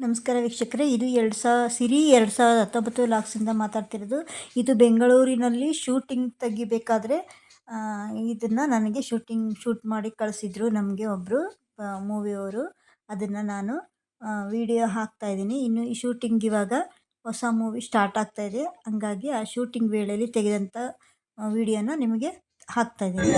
ನಮಸ್ಕಾರ ವೀಕ್ಷಕರೇ, ಇದು ಸಿರಿ 2019 ಲಾಕ್ಸಿಂದ ಮಾತಾಡ್ತಿರೋದು. ಇದು ಬೆಂಗಳೂರಿನಲ್ಲಿ ಶೂಟಿಂಗ್ ತೆಗಿಬೇಕಾದ್ರೆ ಇದನ್ನು ನನಗೆ ಶೂಟ್ ಮಾಡಿ ಕಳಿಸಿದ್ರು ನಮಗೆ ಒಬ್ಬರು ಮೂವಿಯವರು. ಅದನ್ನು ನಾನು ವಿಡಿಯೋ ಹಾಕ್ತಾಯಿದ್ದೀನಿ. ಇನ್ನು ಈ ಶೂಟಿಂಗ್ ಇವಾಗ ಹೊಸ ಮೂವಿ ಸ್ಟಾರ್ಟ್ ಆಗ್ತಾಯಿದೆ, ಹಂಗಾಗಿ ಆ ಶೂಟಿಂಗ್ ವೇಳೆಯಲ್ಲಿ ತೆಗೆದಂಥ ವಿಡಿಯೋನ ನಿಮಗೆ ಹಾಕ್ತಾಯಿದ್ದೀನಿ.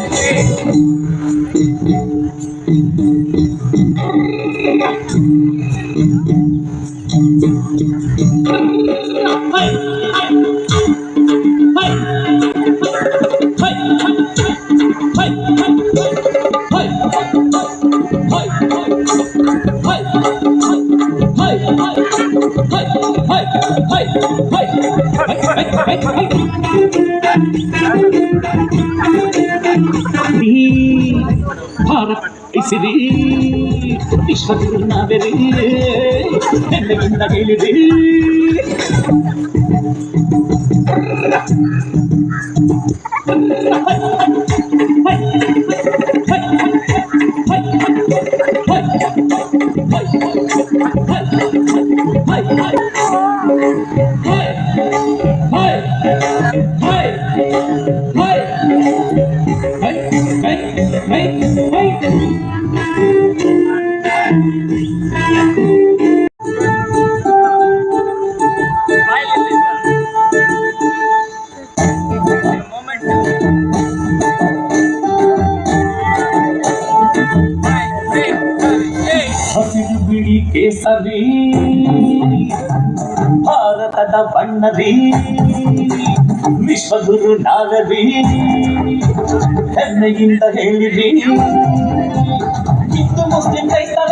ಭಾರತ ಇಸಿರಿ ವಿಶ್ವಗುರುನಾವೆರಿ ಹೆಮ್ಮೆಯಿಂದ ಹೇಳಿರಿ. ಹಸಿರು ಬಿಳಿ ಕೇಸರಿ ಭಾರತದ ಬಣ್ಣದಿ ವಿಶ್ವಗುರು ನಾಗರಿ ಹೆಮ್ಮೆಯಿಂದ ಹೇಳಿರಿ. ಹಿಂದೂ ಮುಸ್ಲಿಂ ಕ್ರೈಸ್ತರ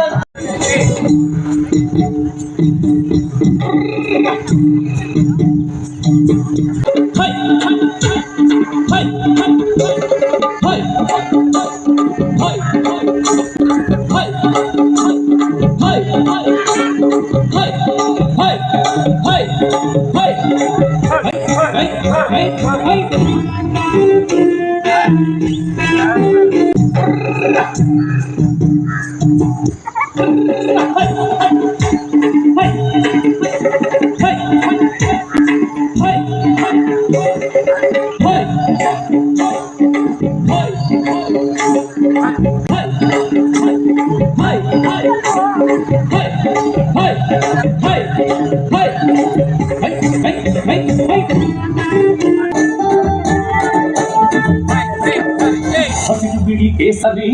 ಹಸಿರು ಬಿಳಿ ಕೇಸರಿ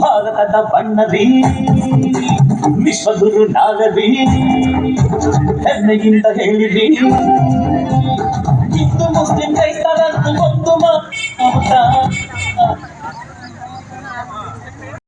ಭಾರತದ ಬಣ್ಣದಿ ವಿಶ್ವಗುರು ನಾಗರಿ ಹೆಮ್ಮೆಯಿಂದ ಹೇಳಿರಿ. ಹಿಂದೂ ಮುಸ್ಲಿಂ